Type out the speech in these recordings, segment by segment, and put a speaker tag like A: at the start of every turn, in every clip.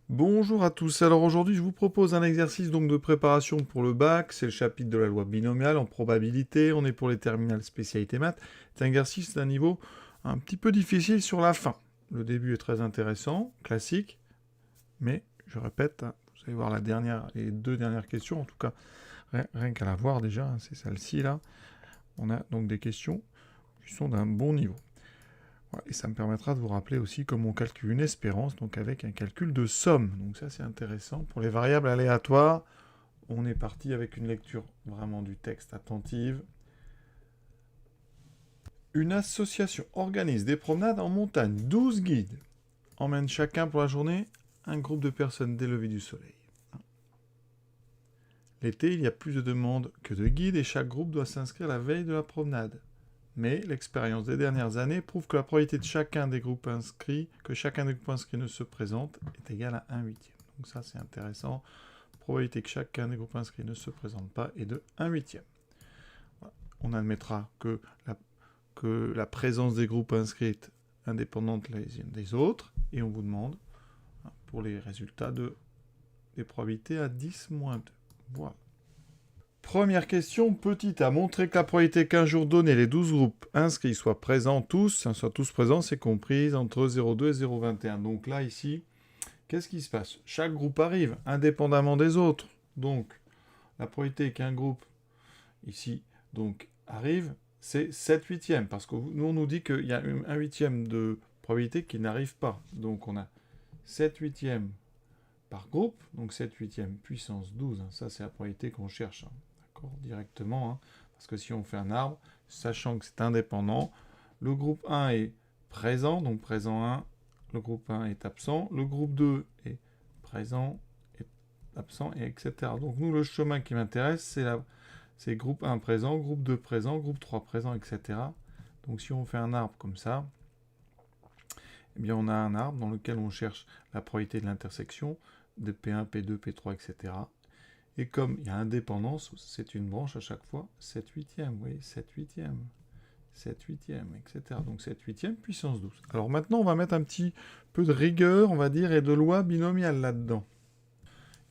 A: Bonjour à tous. Alors aujourd'hui, je vous propose un exercice donc de préparation pour le bac. C'est le chapitre de la loi binomiale en probabilité. On est pour les terminales spécialité maths. C'est un exercice d'un niveau un petit peu difficile sur la fin. Le début est très intéressant, classique, mais je répète, vous allez voir les deux dernières questions, en tout cas, rien qu'à la voir déjà, c'est celle-ci là. On a donc des questions qui sont d'un bon niveau. Voilà, et ça me permettra de vous rappeler aussi comment on calcule une espérance, donc avec un calcul de somme. Donc ça c'est intéressant. Pour les variables aléatoires, on est parti avec une lecture vraiment du texte attentive. Une association organise des promenades en montagne. 12 guides emmènent chacun pour la journée un groupe de personnes dès le lever du soleil. L'été, il y a plus de demandes que de guides et chaque groupe doit s'inscrire la veille de la promenade. Mais l'expérience des dernières années prouve que la probabilité de chacun des groupes inscrits, que chacun des groupes inscrits ne se présente, est égale à 1/8. Donc ça, c'est intéressant. Probabilité que chacun des groupes inscrits ne se présente pas est de 1/8. Voilà. On admettra que la présence des groupes inscrits indépendante les unes des autres, et on vous demande pour les résultats des probabilités à 10-2. Voilà. Première question, petit a. Montrer que la probabilité qu'un jour donné, les 12 groupes inscrits soient présents tous, c'est comprise entre 0,2 et 0,21. Donc là, ici, qu'est-ce qui se passe? Chaque groupe arrive indépendamment des autres. Donc, la probabilité qu'un groupe, ici, donc, arrive, c'est 7/8. Parce que nous, on nous dit qu'il y a 1/8 de probabilité qui n'arrive pas. Donc, on a 7/8 par groupe. Donc, 7/8 puissance 12. Ça, c'est la probabilité qu'on cherche. Directement, parce que si on fait un arbre, sachant que c'est indépendant, le groupe 1 est présent, donc présent 1, le groupe 1 est absent, le groupe 2 est présent, est absent, et etc. Donc nous, le chemin qui m'intéresse, c'est groupe 1 présent, groupe 2 présent, groupe 3 présent, etc. Donc si on fait un arbre comme ça, eh bien on a un arbre dans lequel on cherche la probabilité de l'intersection de P1, P2, P3, etc. Et comme il y a indépendance, c'est une branche à chaque fois, 7/8, oui, 7/8, 7/8, etc. Donc 7/8 puissance 12. Alors maintenant, on va mettre un petit peu de rigueur, on va dire, et de loi binomiale là-dedans.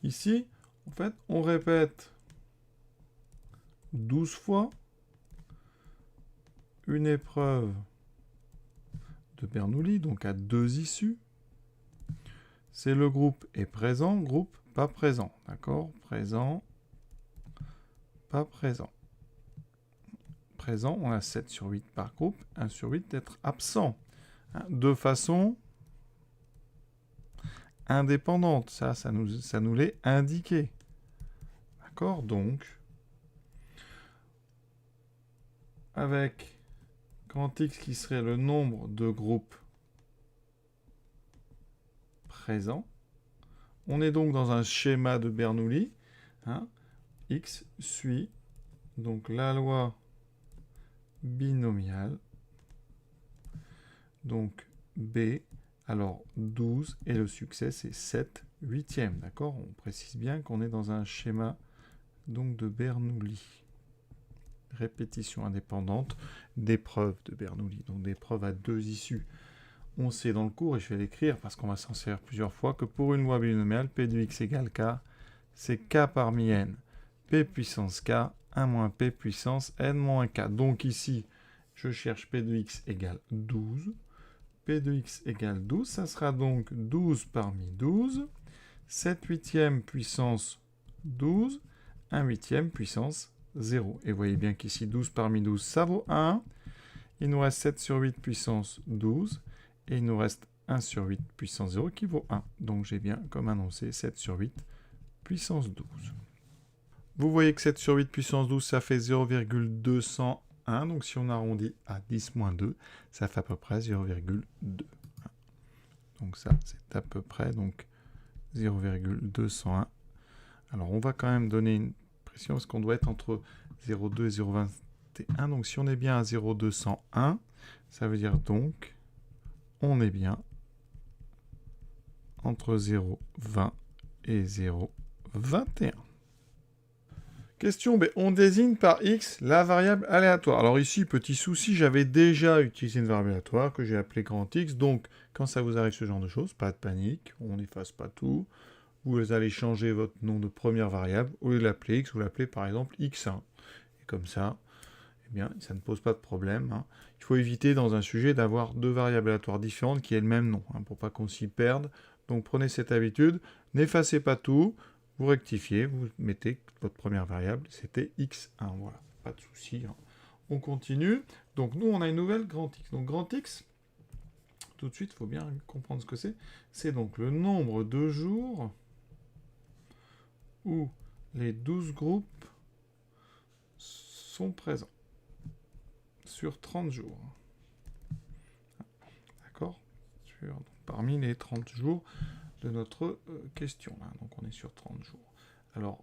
A: Ici, en fait, on répète 12 fois une épreuve de Bernoulli, donc à 2 issues. C'est le groupe est présent, groupe pas présent, d'accord? Présent, pas présent. Présent, on a 7/8 par groupe, 1/8 d'être absent. De façon indépendante, ça nous l'est indiqué. D'accord? Donc, avec grand X qui serait le nombre de groupes présents, on est donc dans un schéma de Bernoulli. X suit donc la loi binomiale. Donc B, alors 12, et le succès c'est 7/8. D'accord? On précise bien qu'on est dans un schéma donc de Bernoulli. Répétition indépendante d'épreuves de Bernoulli, donc d'épreuves à 2 issues. On sait dans le cours, et je vais l'écrire parce qu'on va s'en servir plusieurs fois, que pour une loi binomiale, P de x égale K, c'est K parmi N, P puissance K, 1 moins P puissance N moins K. Donc ici, je cherche P de x égale 12. P de x égale 12, ça sera donc 12 parmi 12, 7/8 puissance 12, 1/8 puissance 0. Et vous voyez bien qu'ici, 12 parmi 12, ça vaut 1. Il nous reste 7/8 puissance 12. Et il nous reste 1/8 puissance 0 qui vaut 1. Donc j'ai bien, comme annoncé, 7/8 puissance 12. Vous voyez que 7/8 puissance 12, ça fait 0,201. Donc si on arrondit à 10-2, ça fait à peu près 0,2. Donc ça, c'est à peu près donc 0,201. Alors on va quand même donner une précision parce qu'on doit être entre 0,2 et 0,21. Donc si on est bien à 0,201, ça veut dire donc on est bien entre 0,20 et 0,21. Question B. On désigne par x la variable aléatoire. Alors ici, petit souci, j'avais déjà utilisé une variable aléatoire que j'ai appelée grand X. Donc, quand ça vous arrive ce genre de choses, pas de panique, on n'efface pas tout. Vous allez changer votre nom de première variable. Au lieu de l'appeler x, vous l'appelez par exemple x1. Et comme ça, eh bien, ça ne pose pas de problème. Hein. Il faut éviter dans un sujet d'avoir deux variables aléatoires différentes qui aient le même nom, hein, pour pas qu'on s'y perde. Donc prenez cette habitude, n'effacez pas tout, vous rectifiez, vous mettez votre première variable, c'était x1, voilà, pas de souci. Hein. On continue. Donc nous, on a une nouvelle grand X. Donc grand X, tout de suite, il faut bien comprendre ce que c'est. C'est donc le nombre de jours où les 12 groupes sont présents sur 30 jours. D'accord ? Parmi les 30 jours de notre question. Là. Donc on est sur 30 jours. Alors,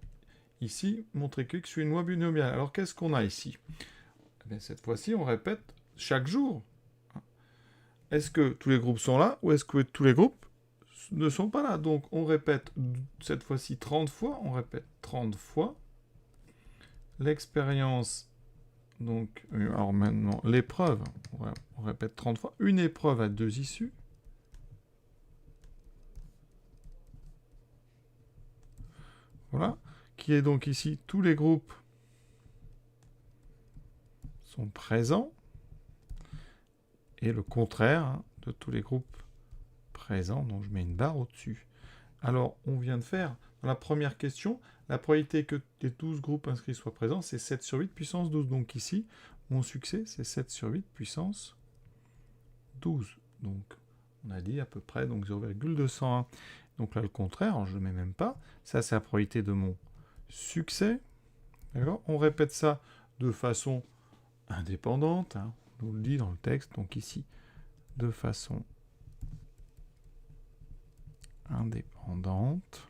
A: ici, montrer que x suit une loi binomiale. Alors, qu'est-ce qu'on a ici ? Eh bien, cette fois-ci, on répète chaque jour. Est-ce que tous les groupes sont là ou est-ce que tous les groupes ne sont pas là ? Donc, on répète cette fois-ci 30 fois. On répète 30 fois. L'expérience, donc, alors maintenant, l'épreuve, on répète 30 fois. Une épreuve à 2 issues. Voilà. Qui est donc ici, tous les groupes sont présents. Et le contraire hein, de tous les groupes présents. Donc, je mets une barre au-dessus. Alors, on vient de faire, dans la première question, la probabilité que les 12 groupes inscrits soient présents, c'est 7 sur 8 puissance 12. Donc ici, mon succès, c'est 7 sur 8 puissance 12. Donc, on a dit à peu près 0,201. Donc là, le contraire, je ne le mets même pas. Ça, c'est la probabilité de mon succès. D'accord ? On répète ça de façon indépendante. Hein. On nous le dit dans le texte. Donc ici, de façon indépendante,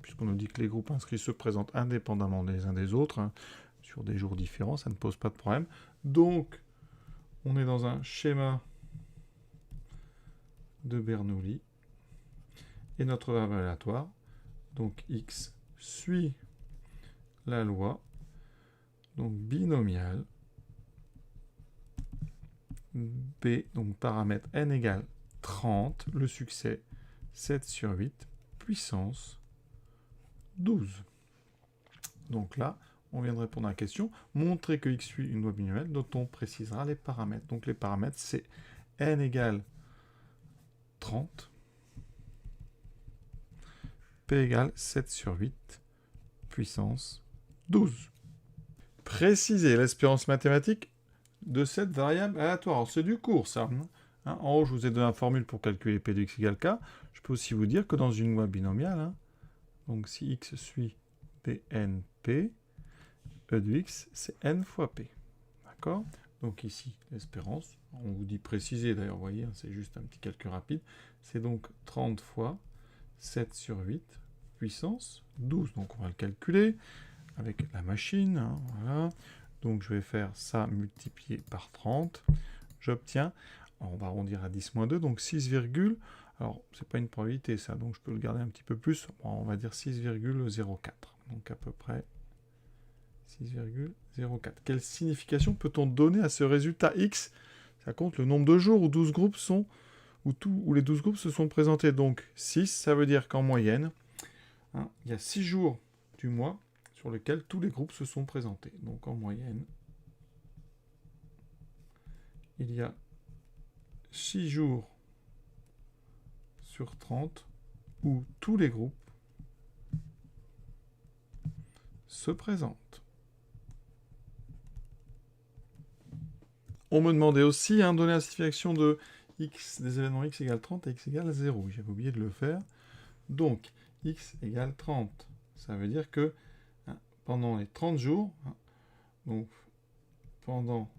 A: puisqu'on nous dit que les groupes inscrits se présentent indépendamment les uns des autres, hein, sur des jours différents, ça ne pose pas de problème. Donc, on est dans un schéma de Bernoulli, et notre variable aléatoire, donc x suit la loi, donc binomiale, b, donc paramètre n égale 30, le succès 7 sur 8, puissance 12. Donc là, on vient de répondre à la question. Montrer que x suit une loi binomiale dont on précisera les paramètres. Donc les paramètres, c'est n égale 30, p égale 7 sur 8, puissance 12. Préciser l'espérance mathématique de cette variable aléatoire. Alors c'est du cours, ça. Hein, en haut, je vous ai donné la formule pour calculer p de x égale k. Je peux aussi vous dire que dans une loi binomiale, hein, donc si x suit bnp, e de x, c'est n fois p. D'accord ? Donc ici, l'espérance, on vous dit préciser d'ailleurs, vous voyez, hein, c'est juste un petit calcul rapide, c'est donc 30 fois 7 sur 8, puissance 12. Donc on va le calculer avec la machine. Hein, voilà. Donc je vais faire ça multiplié par 30. J'obtiens, on va arrondir à 10 moins 2, donc 6, alors c'est pas une probabilité ça, donc je peux le garder un petit peu plus. Bon, on va dire 6,04. Donc à peu près 6,04. Quelle signification peut-on donner à ce résultat x ? Ça compte le nombre de jours où 12 groupes sont, où les 12 groupes se sont présentés. Donc 6, ça veut dire qu'en moyenne, hein, il y a 6 jours du mois sur lesquels tous les groupes se sont présentés. Donc en moyenne, il y a 6 jours sur 30 où tous les groupes se présentent. On me demandait aussi, hein, donner la signification de x, des événements x égale 30 et x égale 0. J'avais oublié de le faire. Donc, x égale 30. Ça veut dire que hein, pendant les 30 jours, hein, donc pendant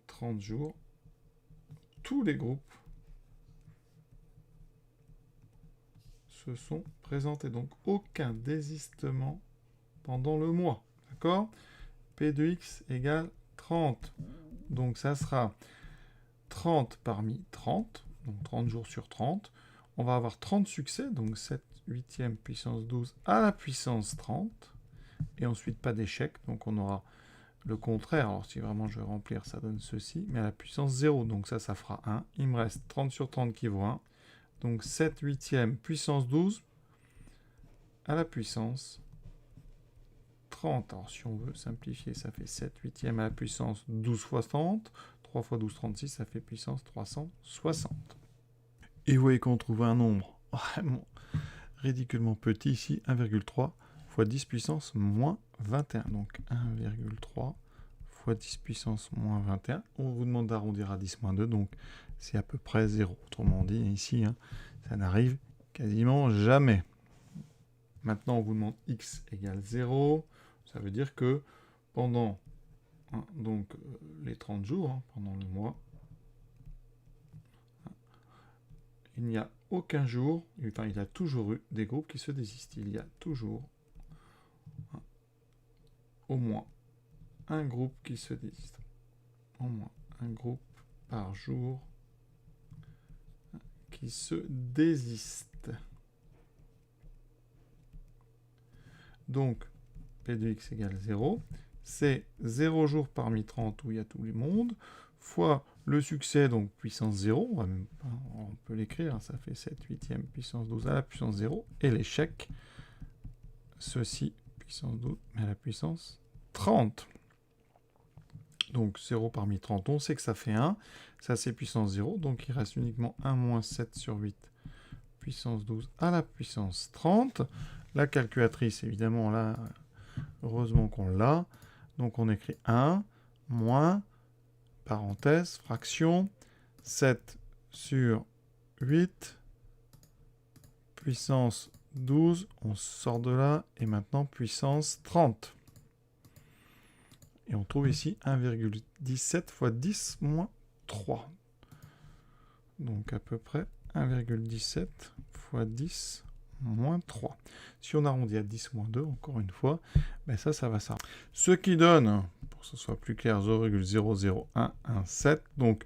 A: 30 jours, tous les groupes se sont présentés. Donc, aucun désistement pendant le mois. D'accord ? P de x égale 30. Donc, ça sera 30 parmi 30, donc 30 jours sur 30. On va avoir 30 succès, donc 7 huitième puissance 12 à la puissance 30. et ensuite pas d'échec, donc on aura le contraire. Alors si vraiment je vais remplir, ça donne ceci, mais à la puissance 0, donc ça fera 1. Il me reste 30 sur 30 qui vaut 1, donc 7 huitièmes puissance 12 à la puissance 30. Alors si on veut simplifier, ça fait 7 huitièmes à la puissance 12 fois 30. 3 fois 12, 36, ça fait puissance 360. Et vous voyez qu'on trouve un nombre vraiment ridiculement petit ici, 1,3 fois 10 puissance moins 21. Donc 1,3 fois 10 puissance moins 21. On vous demande d'arrondir à 10 moins 2, donc c'est à peu près 0. Autrement dit, ici, ça n'arrive quasiment jamais. Maintenant, on vous demande x égale 0. Ça veut dire que pendant donc, les 30 jours, pendant le mois, il n'y a aucun jour, enfin il y a toujours eu des groupes qui se désistent. Il y a toujours au moins un groupe qui se désiste. Au moins un groupe par jour qui se désiste. Donc, P de x égale 0. C'est 0 jours parmi 30 où il y a tout le monde, fois le succès, donc puissance 0, on peut l'écrire, ça fait 7 huitièmes puissance 12 à la puissance 0, et l'échec, ceci, puissance 12, mais à la puissance 30. Donc 0 parmi 30, on sait que ça fait 1, ça c'est puissance 0, donc il reste uniquement 1 moins 7 sur 8, puissance 12 à la puissance 30. La calculatrice, évidemment, là, heureusement qu'on l'a. Donc on écrit 1 moins, parenthèse, fraction, 7 sur 8, puissance 12, on sort de là, et maintenant puissance 30. Et on trouve ici 1,17 fois 10 moins 3. Donc à peu près 1,17 fois 10 moins 3. Si on arrondit à 10 moins 2, encore une fois, ben ça va ça. Ce qui donne, pour que ce soit plus clair, 0,00117. Donc,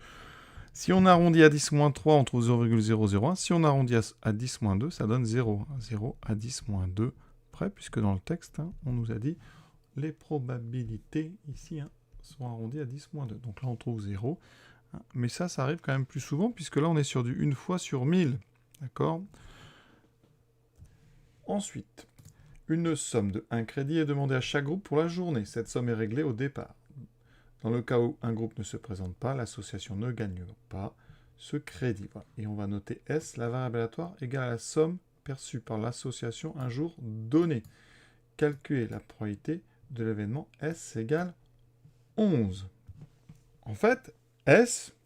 A: si on arrondit à 10 moins 3, on trouve 0,001. Si on arrondit à 10 moins 2, ça donne 0. 0 à 10 moins 2 près, puisque dans le texte, on nous a dit les probabilités ici sont arrondies à 10 moins 2. Donc là, on trouve 0. Mais ça arrive quand même plus souvent, puisque là, on est sur du 1 fois sur 1000. D'accord ? Ensuite, une somme de 1 crédit est demandée à chaque groupe pour la journée. Cette somme est réglée au départ. Dans le cas où un groupe ne se présente pas, l'association ne gagne pas ce crédit. Voilà. Et on va noter S, la variable aléatoire égale à la somme perçue par l'association un jour donné. Calculer la probabilité de l'événement S égale 11. En fait, S,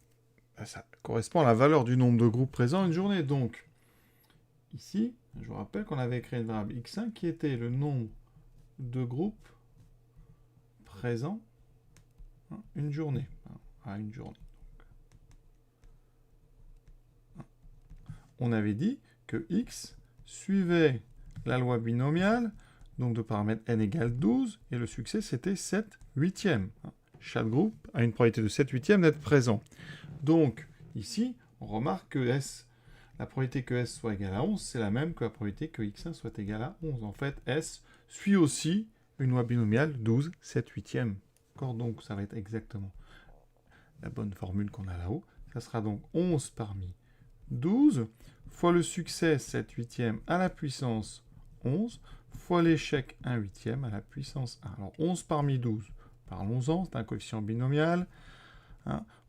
A: ça correspond à la valeur du nombre de groupes présents une journée. Donc, ici, je vous rappelle qu'on avait créé une variable x1 qui était le nombre de groupes présents une journée. À une journée. On avait dit que x suivait la loi binomiale, donc de paramètre n égale 12, et le succès c'était 7 huitièmes. Chaque groupe a une probabilité de 7 huitièmes d'être présent. Donc, ici, on remarque que S, la probabilité que S soit égale à 11, c'est la même que la probabilité que x1 soit égal à 11. En fait, S suit aussi une loi binomiale 12, 7 huitièmes. D'accord ? Donc, ça va être exactement la bonne formule qu'on a là-haut. Ça sera donc 11 parmi 12, fois le succès 7 huitièmes à la puissance 11, fois l'échec 1 huitième à la puissance 1. Alors 11 parmi 12, parlons-en, c'est un coefficient binomial.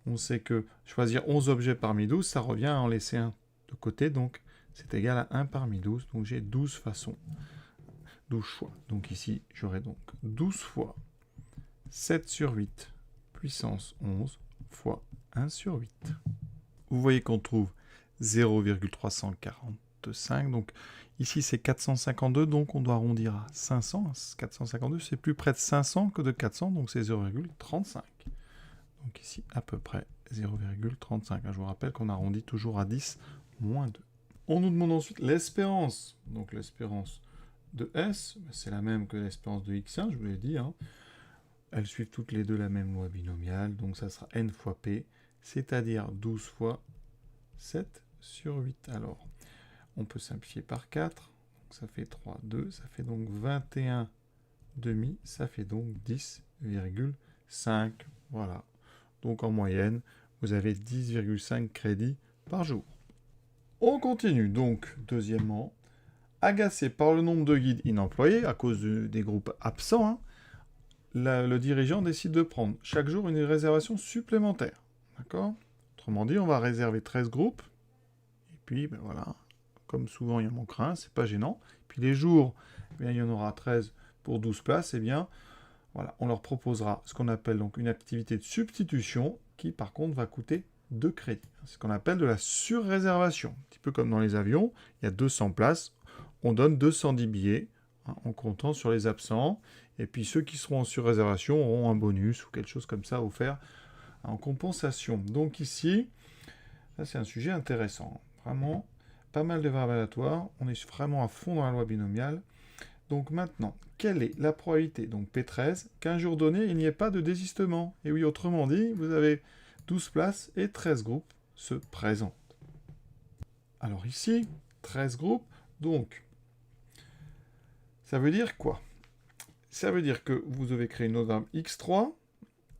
A: On sait que choisir 11 objets parmi 12, ça revient à en laisser un de côté, donc c'est égal à 1 parmi 12, donc j'ai 12 façons, 12 choix. Donc ici, j'aurai donc 12 fois 7 sur 8, puissance 11, fois 1 sur 8. Vous voyez qu'on trouve 0,345, donc ici c'est 452, donc on doit arrondir à 500. 452, c'est plus près de 500 que de 400, donc c'est 0,35. Donc ici, à peu près 0,35. Je vous rappelle qu'on arrondit toujours à 10 moins 2. On nous demande ensuite l'espérance. Donc l'espérance de S, c'est la même que l'espérance de X1, je vous l'ai dit. Elles suivent toutes les deux la même loi binomiale, donc ça sera n fois P, c'est-à-dire 12 fois 7 sur 8. Alors, on peut simplifier par 4, donc ça fait 3, 2, ça fait donc 21 demi, ça fait donc 10,5. Voilà. Donc en moyenne, vous avez 10,5 crédits par jour. On continue. Donc, deuxièmement, agacé par le nombre de guides inemployés à cause des groupes absents, hein, le dirigeant décide de prendre chaque jour une réservation supplémentaire. D'accord? Autrement dit, on va réserver 13 groupes. Et puis, ben voilà, comme souvent il y en manquera un, c'est pas gênant. Puis les jours, eh bien, il y en aura 13 pour 12 places, eh bien, voilà, on leur proposera ce qu'on appelle donc une activité de substitution qui, par contre, va coûter 2 crédits. C'est ce qu'on appelle de la surréservation. Un petit peu comme dans les avions, il y a 200 places, on donne 210 billets hein, en comptant sur les absents. Et puis ceux qui seront en surréservation auront un bonus ou quelque chose comme ça offert en compensation. Donc ici, ça c'est un sujet intéressant. Vraiment, pas mal de variables aléatoires. On est vraiment à fond dans la loi binomiale. Donc maintenant, quelle est la probabilité, donc P13, qu'un jour donné, il n'y ait pas de désistement? Et oui, autrement dit, vous avez 12 places et 13 groupes se présentent. Alors ici, 13 groupes, donc, ça veut dire quoi? Ça veut dire que vous devez créer une autre variable x3,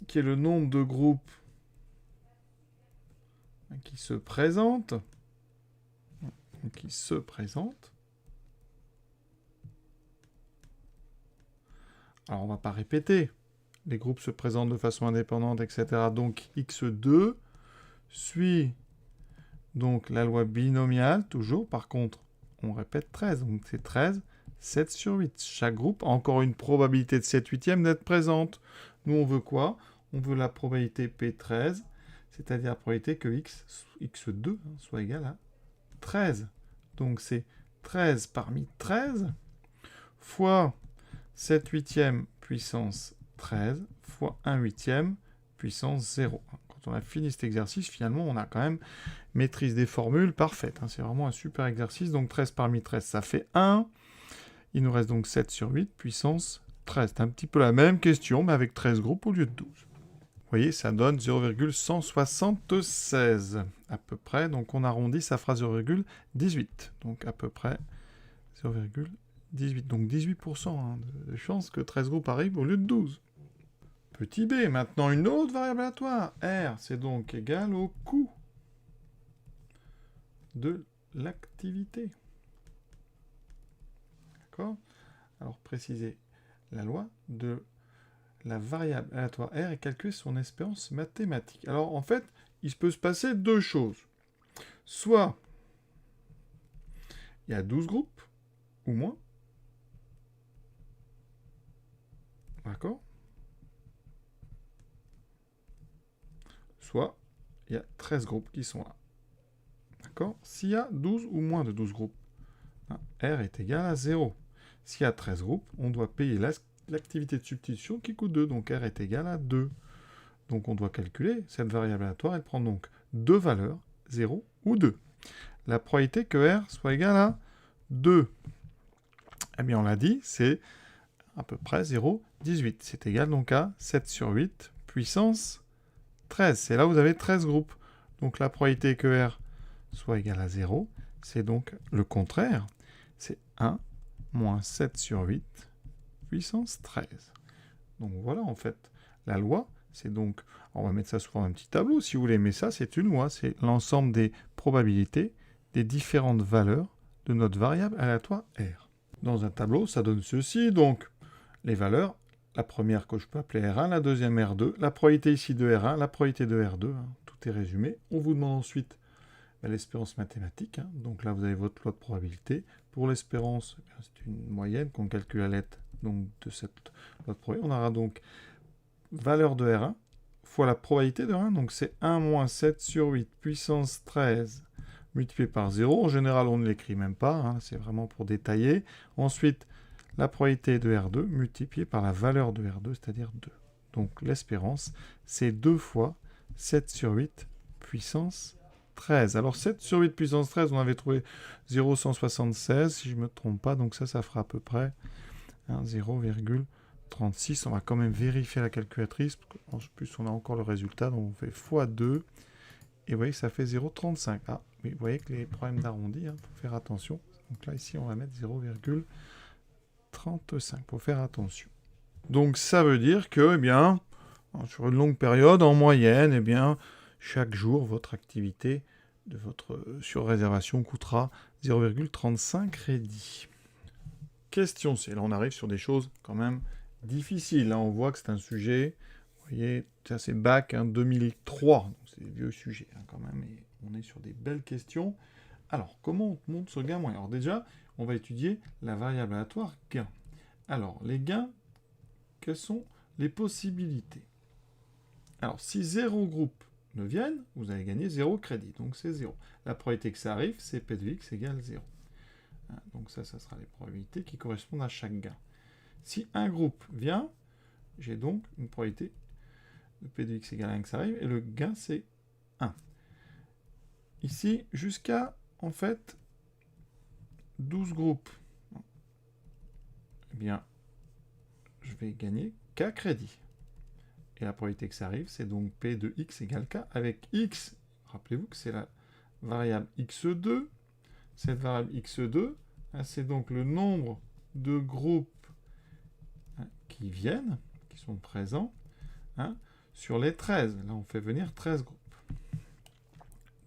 A: qui est le nombre de groupes qui se présentent. Alors, on ne va pas répéter. Les groupes se présentent de façon indépendante, etc. Donc, x2 suit donc la loi binomiale, toujours. Par contre, on répète 13. Donc, c'est 13, 7 sur 8. Chaque groupe a encore une probabilité de 7/8 d'être présente. Nous, on veut quoi? On veut la probabilité P13, c'est-à-dire la probabilité que x2 soit égal à 13. Donc, c'est 13 parmi 13 fois 7/8 puissance 13 fois 1/8 puissance 0. Quand on a fini cet exercice, finalement, on a quand même maîtrise des formules parfaite. C'est vraiment un super exercice. Donc 13 parmi 13, ça fait 1. Il nous reste donc 7 sur 8 puissance 13. C'est un petit peu la même question, mais avec 13 groupes au lieu de 12. Vous voyez, ça donne 0,176 à peu près. Donc on arrondit, ça fera 0,18. Donc à peu près 0,18. Donc 18% de chance que 13 groupes arrivent au lieu de 12. Petit b, maintenant une autre variable aléatoire. R, c'est donc égal au coût de l'activité. D'accord? Alors préciser la loi de la variable aléatoire R et calculer son espérance mathématique. Alors en fait, il peut se passer deux choses. Soit il y a 12 groupes, ou moins. D'accord? Soit il y a 13 groupes qui sont là. D'accord? S'il y a 12 ou moins de 12 groupes, R est égal à 0. S'il y a 13 groupes, on doit payer l'activité de substitution qui coûte 2. Donc R est égal à 2. Donc on doit calculer cette variable aléatoire. Elle prend donc deux valeurs, 0 ou 2. La probabilité que R soit égal à 2, eh bien on l'a dit, c'est à peu près 0,18. C'est égal donc à 7 sur 8 puissance 13. C'est là où vous avez 13 groupes. Donc la probabilité que R soit égal à 0, c'est donc le contraire. C'est 1 moins 7 sur 8 puissance 13. Donc voilà en fait la loi. C'est donc, on va mettre ça sous forme d'un petit tableau si vous voulez, mais ça c'est une loi. C'est l'ensemble des probabilités des différentes valeurs de notre variable aléatoire R. Dans un tableau, ça donne ceci. Donc les valeurs, la première que je peux appeler R1, la deuxième R2, la probabilité ici de R1, la probabilité de R2, tout est résumé. On vous demande ensuite l'espérance mathématique, donc là vous avez votre loi de probabilité. Pour l'espérance, c'est une moyenne qu'on calcule à l'aide donc, de cette loi de probabilité. On aura donc valeur de R1 fois la probabilité de R1, donc c'est 1 moins 7 sur 8 puissance 13 multiplié par 0. En général, on ne l'écrit même pas, c'est vraiment pour détailler. Ensuite, la probabilité de R2 multipliée par la valeur de R2, c'est-à-dire 2. Donc l'espérance, c'est 2 fois 7 sur 8 puissance 13. Alors 7 sur 8 puissance 13, on avait trouvé 0,176, si je ne me trompe pas, donc ça fera à peu près 0,36. On va quand même vérifier la calculatrice, en plus on a encore le résultat, donc on fait x2, et vous voyez que ça fait 0,35. Ah, mais vous voyez que les problèmes d'arrondi, il faut faire attention. Donc là, ici, on va mettre 0,35. Il faut faire attention. Donc ça veut dire que, eh bien, sur une longue période, en moyenne, eh bien, chaque jour, votre activité de votre sur-réservation coûtera 0,35 crédits. Question C. Là, on arrive sur des choses quand même difficiles. Là, on voit que c'est un sujet, vous voyez, ça c'est bac 2003. Donc c'est des vieux sujets quand même. Et on est sur des belles questions. Alors, comment on monte ce gain moyen? Alors déjà, on va étudier la variable aléatoire gain. Alors, les gains, quelles sont les possibilités? Alors, si 0 groupe ne viennent, vous allez gagner 0 crédit, donc c'est 0. La probabilité que ça arrive, c'est P de x égale 0. Donc ça sera les probabilités qui correspondent à chaque gain. Si un groupe vient, j'ai donc une probabilité de P de x égale 1 que ça arrive, et le gain, c'est 1. Ici, jusqu'à, en fait, 12 groupes, eh bien, je vais gagner K crédit. Et la probabilité que ça arrive, c'est donc P de x égale K, avec x, rappelez-vous que c'est la variable x2. Cette variable x2, c'est donc le nombre de groupes qui viennent, qui sont présents, sur les 13. Là, on fait venir 13 groupes.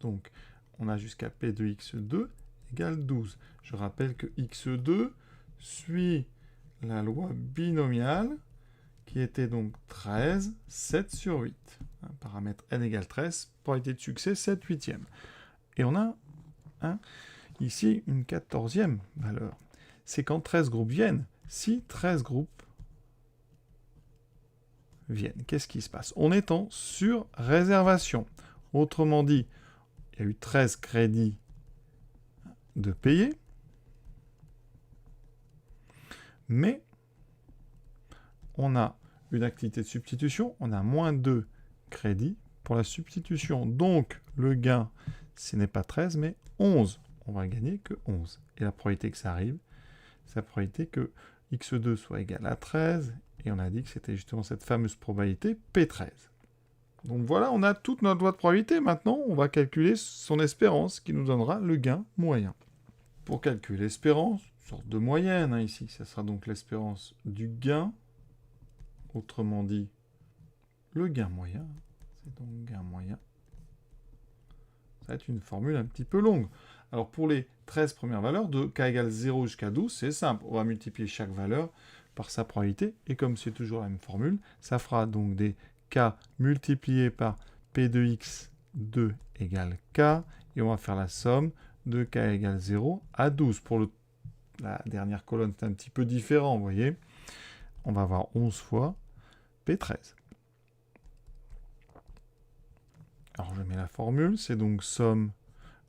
A: Donc, on a jusqu'à P de x2 égale 12. Je rappelle que x2 suit la loi binomiale, qui était donc 13, 7 sur 8. Paramètre n égale 13, probabilité de succès 7 huitièmes. Et on a ici une 14e valeur. C'est quand 13 groupes viennent. Si 13 groupes viennent, qu'est-ce qui se passe? On est en sur-réservation. Autrement dit, il y a eu 13 crédits de payer, mais on a une activité de substitution, on a moins 2 crédits pour la substitution. Donc, le gain, ce n'est pas 13, mais 11. On va gagner que 11. Et la probabilité que ça arrive, c'est la probabilité que x2 soit égal à 13, et on a dit que c'était justement cette fameuse probabilité P13. Donc voilà, on a toute notre loi de probabilité. Maintenant, on va calculer son espérance, qui nous donnera le gain moyen. Pour calculer l'espérance, une sorte de moyenne ici, ça sera donc l'espérance du gain. Autrement dit, le gain moyen, c'est donc gain moyen. Ça va être une formule un petit peu longue. Alors pour les 13 premières valeurs, de k égale 0 jusqu'à 12, c'est simple. On va multiplier chaque valeur par sa probabilité. Et comme c'est toujours la même formule, ça fera donc des k multipliés par p de x 2 égale k. Et on va faire la somme de k égale 0 à 12. Pour la dernière colonne, c'est un petit peu différent, vous voyez. On va avoir 11 fois P13. Alors je mets la formule, c'est donc somme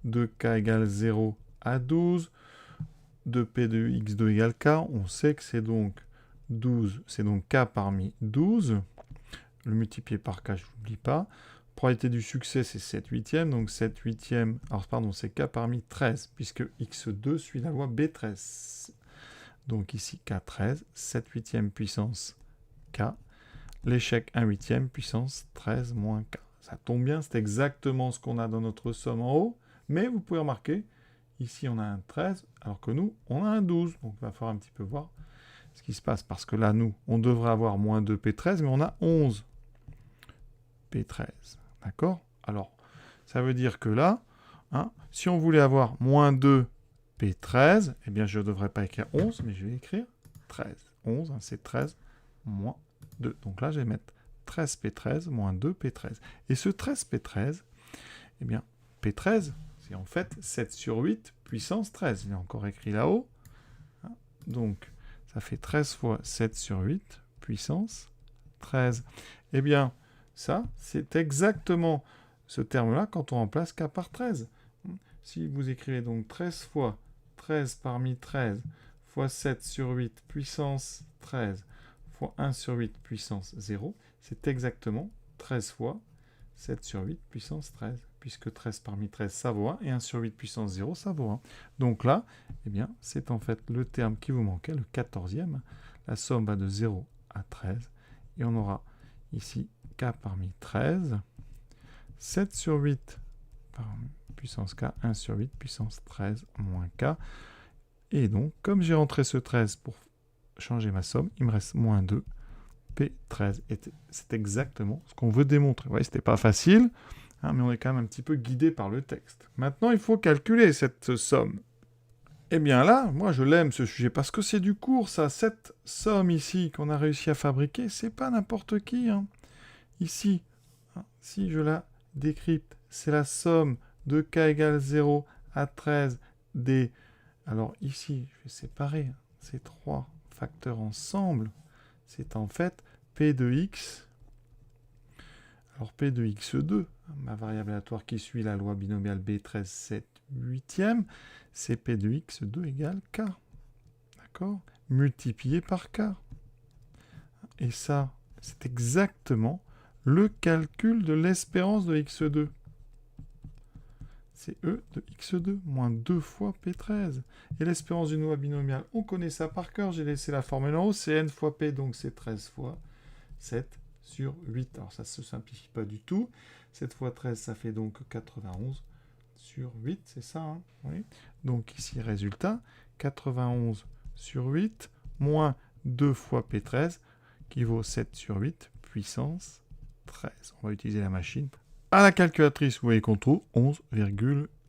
A: de k égale 0 à 12, de p de x2 égale k. On sait que c'est donc 12, c'est donc k parmi 12. Le multiplier par k, je n'oublie pas. Probabilité du succès, c'est 7 huitièmes, donc 7 huitièmes, alors pardon, c'est k parmi 13, puisque x2 suit la loi B13. Donc ici, k13, 7 huitièmes puissance k. L'échec 1 huitième puissance 13 moins k. Ça tombe bien, c'est exactement ce qu'on a dans notre somme en haut. Mais vous pouvez remarquer, ici on a un 13, alors que nous, on a un 12. Donc il va falloir un petit peu voir ce qui se passe. Parce que là, nous, on devrait avoir moins 2 P13, mais on a 11 P13. D'accord? Alors, ça veut dire que là, si on voulait avoir moins 2 P13, eh bien je ne devrais pas écrire 11, mais je vais écrire 13. 11, c'est 13 moins 2. Donc là, je vais mettre 13 P13 moins 2 P13. Et ce 13 P13, eh bien, P13, c'est en fait 7 sur 8 puissance 13. Il est encore écrit là-haut. Donc, ça fait 13 fois 7 sur 8 puissance 13. Eh bien, ça, c'est exactement ce terme-là quand on remplace k par 13. Si vous écrivez donc 13 fois 13 parmi 13 fois 7 sur 8 puissance 13 fois 1 sur 8 puissance 0, c'est exactement 13 fois 7 sur 8 puissance 13, puisque 13 parmi 13, ça vaut 1, et 1 sur 8 puissance 0, ça vaut 1. Donc là, eh bien, c'est en fait le terme qui vous manquait, le 14e. La somme va de 0 à 13, et on aura ici k parmi 13, 7 sur 8 puissance k, 1 sur 8 puissance 13 moins k. Et donc, comme j'ai rentré ce 13 pour changer ma somme, il me reste moins 2 P13. Et c'est exactement ce qu'on veut démontrer. Vous voyez, c'était pas facile, hein, mais on est quand même un petit peu guidé par le texte. Maintenant, il faut calculer cette somme. Eh bien là, moi je l'aime ce sujet, parce que c'est du cours, ça. Cette somme ici qu'on a réussi à fabriquer, c'est pas n'importe qui, hein. Ici, hein, si je la décrypte, c'est la somme de k égale 0 à 13 des... Alors ici, je vais séparer ces trois facteurs ensemble. C'est en fait P de x. Alors P de x2, ma variable aléatoire qui suit la loi binomiale B13, 7, 8e, c'est P de x2 égale K. D'accord? Multiplié par K. Et ça, c'est exactement le calcul de l'espérance de x2. C'est E de x2 moins 2 fois P13. Et l'espérance d'une loi binomiale, on connaît ça par cœur. J'ai laissé la formule en haut. C'est n fois P, donc c'est 13 fois 7 sur 8. Alors ça ne se simplifie pas du tout. 7 fois 13, ça fait donc 91 sur 8. C'est ça, hein? Oui. Donc ici, résultat, 91 sur 8 moins 2 fois P13 qui vaut 7 sur 8 puissance 13. On va utiliser la machine. À la calculatrice, vous voyez qu'on trouve 11,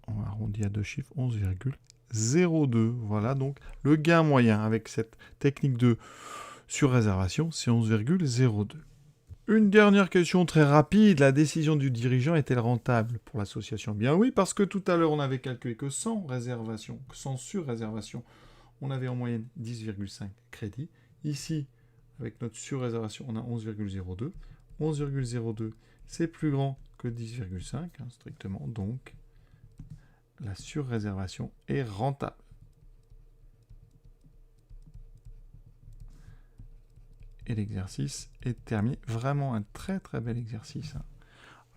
A: on arrondit à deux chiffres, 11,02. Voilà, donc le gain moyen avec cette technique de surréservation, c'est 11,02. Une dernière question très rapide. La décision du dirigeant est-elle rentable pour l'association? Bien oui, parce que tout à l'heure, on avait calculé que sans réservation, sans surréservation, on avait en moyenne 10,5 crédits. Ici, avec notre surréservation, on a 11,02. 11,02, c'est plus grand que 10,5, hein, strictement. Donc, la surréservation est rentable. Et l'exercice est terminé. Vraiment un très très bel exercice, hein.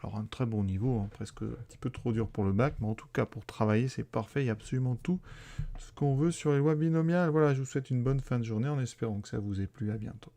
A: Alors un très bon niveau, hein, presque un petit peu trop dur pour le bac, mais en tout cas pour travailler c'est parfait, il y a absolument tout ce qu'on veut sur les lois binomiales. Voilà, je vous souhaite une bonne fin de journée en espérant que ça vous ait plu, à bientôt.